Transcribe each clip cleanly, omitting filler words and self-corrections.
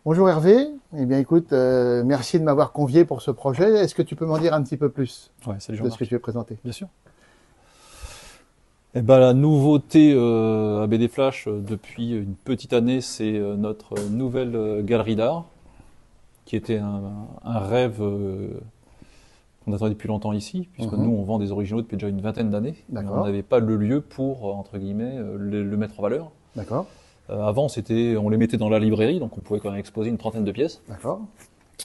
Bonjour Hervé, eh bien écoute, merci de m'avoir convié pour ce projet. Est-ce que tu peux m'en dire un petit peu plus Ouais, salut de ce que Jean-Marc. tu veux présenter? Bien sûr. Eh ben, la nouveauté à BD Flash depuis une petite année, c'est notre nouvelle galerie d'art, qui était un rêve qu'on attendait depuis longtemps ici, puisque nous, Mhm. on vend des originaux depuis déjà une vingtaine d'années, mais on D'accord, n'avait pas le lieu pour, entre guillemets, le mettre en valeur. d'accord, Avant, on les mettait dans la librairie, donc on pouvait quand même exposer une trentaine de pièces. d'accord.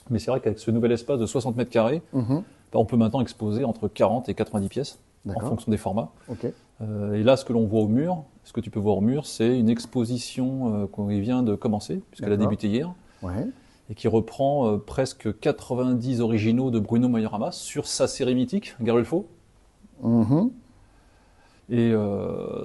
Mais c'est vrai qu'avec ce nouvel espace de 60 mètres carrés, Mhm. ben, on peut maintenant exposer entre 40 et 90 pièces, en D'accord, fonction des formats. ok, Et là, ce que l'on voit au mur, ce que tu peux voir au mur, c'est une exposition qui vient de commencer, puisqu'elle a d'accord, débuté hier, ouais. et qui reprend presque 90 originaux de Bruno Mayorama sur sa série mythique, Garulfo. Mhm. Et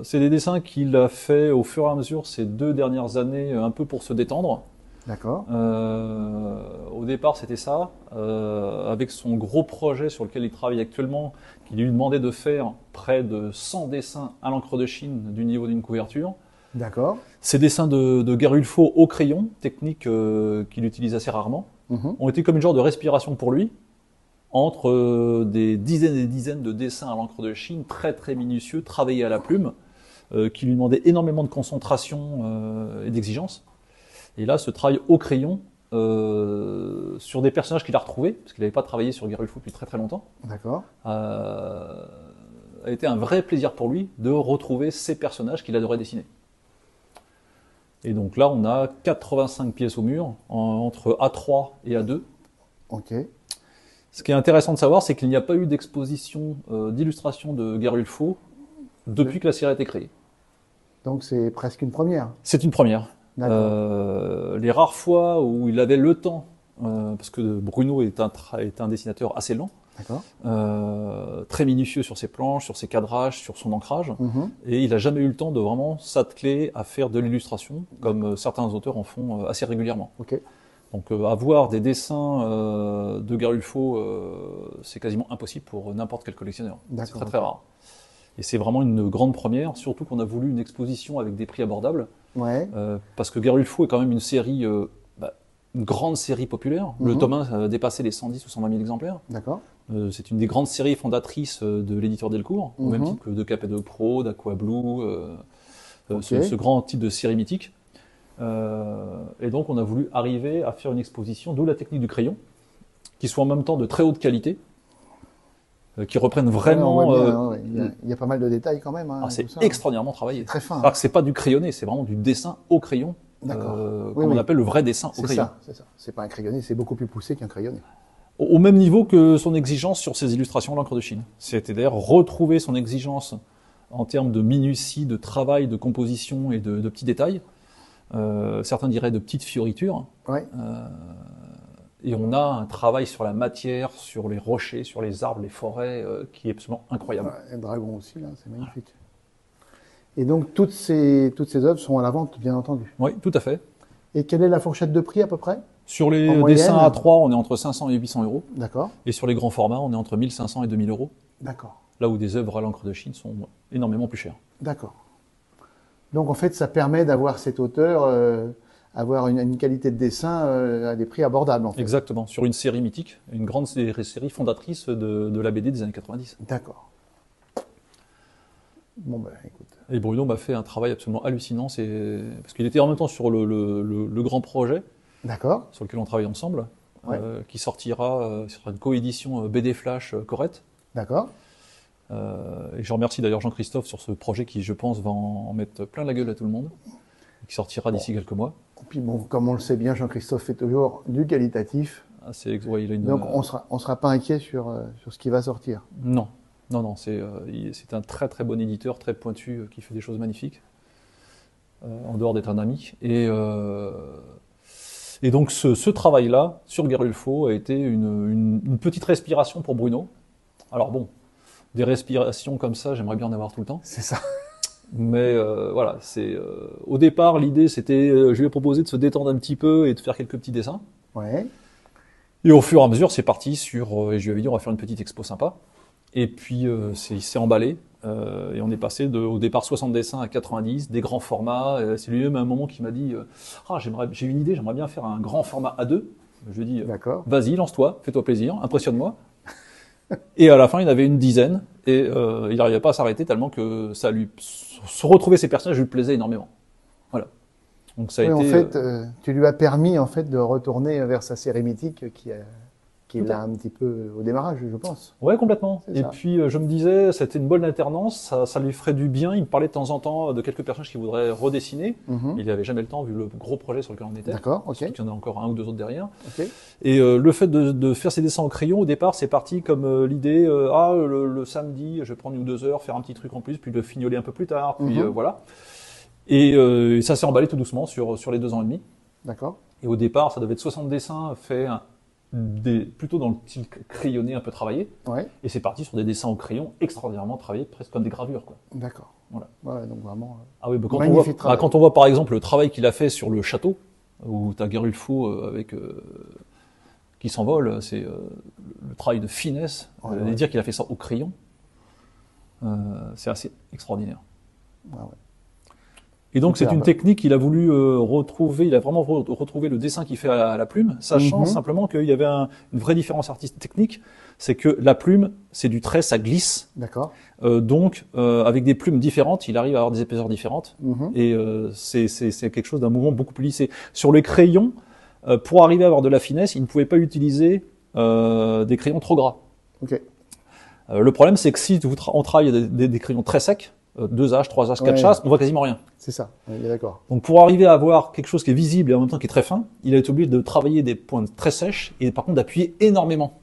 c'est des dessins qu'il a fait au fur et à mesure ces 2 dernières années, un peu pour se détendre. D'accord, Au départ, c'était ça, avec son gros projet sur lequel il travaille actuellement, qui lui demandait de faire près de 100 dessins à l'encre de Chine du niveau d'une couverture. d'accord, Ces dessins de Garulfo au crayon, technique qu'il utilise assez rarement, mhm. ont été comme une genre de respiration pour lui, entre des dizaines et des dizaines de dessins à l'encre de Chine, très très minutieux, travaillés à la plume, qui lui demandaient énormément de concentration et d'exigence. Et là, ce travail au crayon, sur des personnages qu'il a retrouvés, parce qu'il n'avait pas travaillé sur Garulfo depuis très très longtemps, D'accord, a été un vrai plaisir pour lui de retrouver ces personnages qu'il adorait dessiner. Et donc là, on a 85 pièces au mur, entre A3 et A2. ok. Ce qui est intéressant de savoir, c'est qu'il n'y a pas eu d'exposition d'illustration de Garulfo De- depuis que la série a été créée. Donc c'est presque une première. C'est une première. D'accord, Les rares fois où il avait le temps, parce que Bruno est un dessinateur assez lent, d'accord. très minutieux sur ses planches, sur ses cadrages, sur son ancrage, Mhm. et il n'a jamais eu le temps de vraiment s'atteler à faire de l'illustration, comme certains auteurs en font assez régulièrement. Ok, Donc avoir des dessins de Garulfo, c'est quasiment impossible pour n'importe quel collectionneur. C'est d'accord, très très ok. rare. Et c'est vraiment une grande première, surtout qu'on a voulu une exposition avec des prix abordables, Ouais, parce que Garulfo est quand même une série, une grande série populaire. Le mhm. tome 1 a dépassé les 110 ou 120 000 exemplaires. D'accord, C'est une des grandes séries fondatrices de l'éditeur Delcourt, au même mhm. titre que de Cap&O Pro, d'Aqua-Blue, Ok, ce grand type de série mythique. Et donc on a voulu arriver à faire une exposition, d'où la technique du crayon, qui soit en même temps de très haute qualité, qui reprenne ouais, on voit vraiment... bien, hein, ouais. Il y a pas mal de détails quand même, hein, c'est tout ça, hein. extraordinairement C'est travaillé. très fin, Alors hein. que c'est pas du crayonné, c'est vraiment du dessin au crayon, D'accord. Oui, comme on oui. appelle le vrai dessin au C'est crayon. ça, c'est ça. C'est pas un crayonné, c'est beaucoup plus poussé qu'un crayonné. Au même niveau que son exigence sur ses illustrations à l'encre de Chine. C'est-à-dire retrouver son exigence en termes de minutie, de travail, de composition et de petits détails. Certains diraient de petites fioritures. Ouais. Et on a un travail sur la matière, sur les rochers, sur les arbres, les forêts, qui est absolument incroyable. Ouais, et le dragon aussi, là, c'est magnifique. Et donc, toutes ces œuvres sont à la vente, bien entendu. Oui, tout à fait. Et quelle est la fourchette de prix, à peu près? Sur En les dessins moyenne? A3, on est entre 500 et 800 euros. D'accord. Et sur les grands formats, on est entre 1500 et 2000 euros. D'accord. Là où des œuvres à l'encre de Chine sont énormément plus chères. D'accord. Donc, en fait, ça permet d'avoir cet auteur, avoir une qualité de dessin à des prix abordables, en fait. Exactement, sur une série mythique, une grande série fondatrice de la BD des années 90. D'accord. Bon, ben, écoute. Et Bruno m'a fait un travail absolument hallucinant, parce qu'il était en même temps sur le grand projet D'accord. sur lequel on travaille ensemble, Ouais. qui sortira sur une coédition BD Flash Corette. D'accord. Et je remercie d'ailleurs Jean-Christophe sur ce projet qui, je pense, va en mettre plein la gueule à tout le monde, qui sortira d'ici quelques mois. Et puis, bon, comme on le sait bien, Jean-Christophe fait toujours du qualitatif. Ah, ouais, il a Donc, on sera pas inquiet sur ce qui va sortir. Non, non, non, c'est un très très bon éditeur, très pointu, qui fait des choses magnifiques, en dehors d'être un ami. Et donc ce travail-là, sur Garulfo, a été une petite respiration pour Bruno. Alors bon, des respirations comme ça, j'aimerais bien en avoir tout le temps. C'est ça. Mais voilà, au départ, l'idée c'était, je lui ai proposé de se détendre un petit peu et de faire quelques petits dessins. Ouais. Et au fur et à mesure, c'est parti et je lui avais dit on va faire une petite expo sympa. Et puis il s'est emballé. Et on est passé au départ 60 dessins à 90, des grands formats. C'est lui-même à un moment qui m'a dit j'ai une idée, j'aimerais bien faire un grand format A2. Je lui ai dit vas-y, lance-toi, fais-toi plaisir, impressionne-moi. Et à la fin, il avait une dizaine et il n'arrivait pas à s'arrêter tellement que ça lui se retrouver ces personnages lui plaisait énormément. Voilà. Donc ça a été. En fait, tu lui as permis en fait de retourner vers sa série mythique qui l'a un petit peu au démarrage, je pense. Ouais, complètement. Et puis je me disais, c'était une bonne alternance, ça lui ferait du bien. Il me parlait de temps en temps de quelques personnages qu'il voudrait redessiner. Il n'avait jamais le temps vu le gros projet sur lequel on était. D'accord, ok. Il y en a encore un ou deux autres derrière. Okay. Et le fait de faire ses dessins au crayon, au départ, c'est parti comme l'idée, le samedi, je vais prendre 1 ou 2 heures, faire un petit truc en plus, puis le fignoler un peu plus tard, puis voilà. Et ça s'est emballé tout doucement sur les 2 ans et demi. D'accord. Et au départ, ça devait être 60 dessins faits plutôt dans le style crayonné un peu travaillé. Ouais. Et c'est parti sur des dessins au crayon extraordinairement travaillés, presque comme des gravures, quoi. D'accord. Voilà. Ouais, donc vraiment. Ah oui, quand on voit par exemple le travail qu'il a fait sur le château, où tu as Gerulfo avec qui s'envole, c'est le travail de finesse. Dire qu'il a fait ça au crayon, c'est assez extraordinaire. Ouais. Et donc c'est une technique qu'il a voulu retrouver, il a vraiment retrouvé le dessin qu'il fait à la plume, sachant simplement qu'il y avait une vraie différence artistique technique, c'est que la plume, c'est du trait, ça glisse. D'accord. Donc avec des plumes différentes, il arrive à avoir des épaisseurs différentes, et c'est quelque chose d'un mouvement beaucoup plus lissé. Sur les crayons, pour arriver à avoir de la finesse, il ne pouvait pas utiliser des crayons trop gras. Okay. Le problème, c'est que si on travaille des crayons très secs, 2H, 3H, 4H, on voit quasiment rien. C'est ça, on est d'accord. Donc pour arriver à avoir quelque chose qui est visible et en même temps qui est très fin, il a été obligé de travailler des pointes très sèches et par contre d'appuyer énormément.